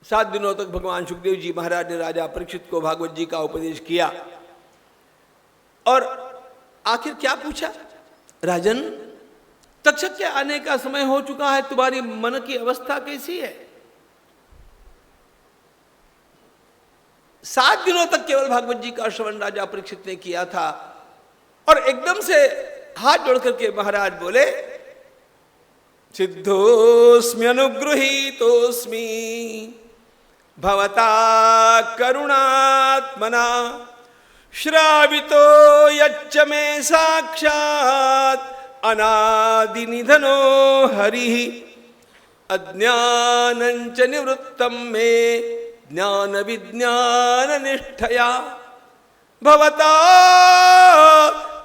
7 दिनों तक भगवान सुखदेव जी महाराज ने राजा परीक्षित को भागवत जी का उपदेश किया। और आखिर क्या पूछा? राजन, तक्षक के आने का समय हो चुका है, तुम्हारी मन की अवस्था कैसी है? 7 दिनों तक केवल भागवत जी का श्रवण राजा परीक्षित ने किया था और एकदम से हाथ जोड़ करके महाराज बोले, सिद्धोस्मि अनुगृहीतोस्मि भवता करुणात्मना श्रावितो यच्च मे साक्षात् अनादि निधनो हरिः अज्ञानञ्च निवृत्तं मे ज्ञान विज्ञान निष्ठया भवता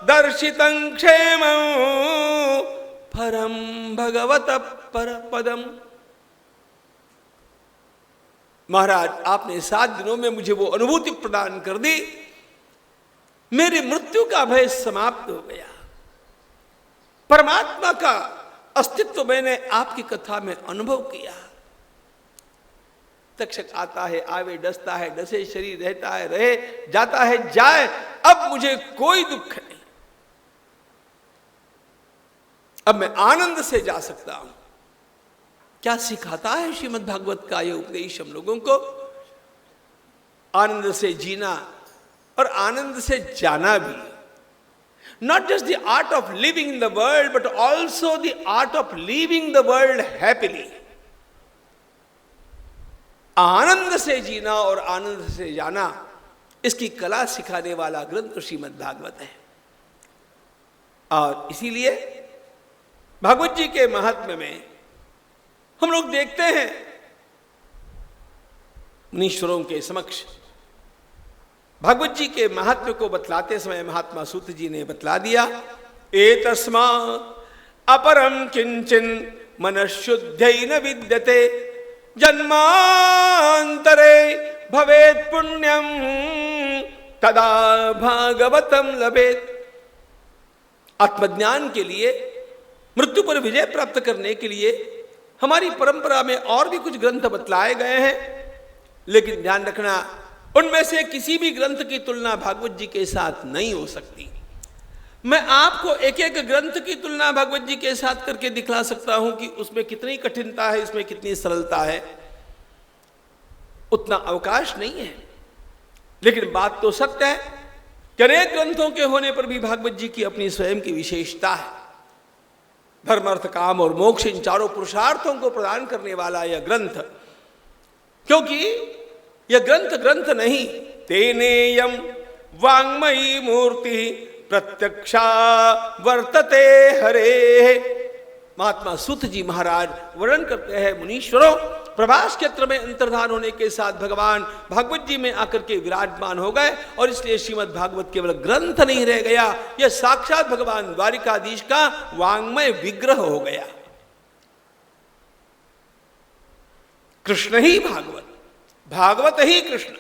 दर्शितं क्षेमं परम भगवतः परपदम। महाराज, आपने 7 दिनों में मुझे वो अनुभूति प्रदान कर दी, मेरी मृत्यु का भय समाप्त हो गया। परमात्मा का अस्तित्व मैंने आपकी कथा में अनुभव किया। तक्षक आता है, आवे, डसता है, डसे, शरीर रहता है, रहे, जाता है, जाए, अब मुझे कोई दुख नहीं। अब मैं आनंद से जा सकता हूं। क्या सिखाता है श्रीमद् भागवत का यह उपदेश हम लोगों को? आनंद से जीना और आनंद से जाना भी। Not just the art of living in the world, but also the art of leaving the world happily. आनंद से जीना और आनंद से जाना, इसकी कला सिखाने वाला ग्रंथ श्रीमद् भागवत है। और इसीलिए भागवत जी के महात्म्य में हम लोग देखते हैं, मुनीश्वरों के समक्ष भागवत जी के महात्म्य को बतलाते समय महात्मा सूत जी ने बतला दिया, एतस्मात् अपरम किंचिन मनःशुद्ध्यै न विद्यते जन्मांतरे भवेत् पुण्यम तदा भागवतम लभेत्। आत्मज्ञान के लिए, मृत्यु पर विजय प्राप्त करने के लिए हमारी परंपरा में और भी कुछ ग्रंथ बतलाए गए हैं, लेकिन ध्यान रखना, उनमें से किसी भी ग्रंथ की तुलना भागवत जी के साथ नहीं हो सकती। मैं आपको एक एक ग्रंथ की तुलना भागवत जी के साथ करके दिखला सकता हूं कि उसमें कितनी कठिनता है, इसमें कितनी सरलता है। उतना अवकाश नहीं है, लेकिन बात तो सत्य है कि अनेक ग्रंथों के होने पर भी भागवत जी की अपनी स्वयं की विशेषता है। धर्म, अर्थ, काम और मोक्ष, इन चारों पुरुषार्थों को प्रदान करने वाला यह ग्रंथ, क्योंकि यह ग्रंथ नहीं, तेनेयम वाङ्मयी मूर्ति प्रत्यक्षा वर्तते हरे। महात्मा सूत जी महाराज वर्णन करते हैं, मुनीश्वरों, प्रभास क्षेत्र में अंतर्धान होने के साथ भगवान भागवत जी में आकर के विराजमान हो गए और इसलिए श्रीमद् भागवत केवल ग्रंथ नहीं रह गया, यह साक्षात भगवान द्वारिकाधीश का वाङ्मय विग्रह हो गया। कृष्ण ही भागवत, भागवत ही कृष्ण।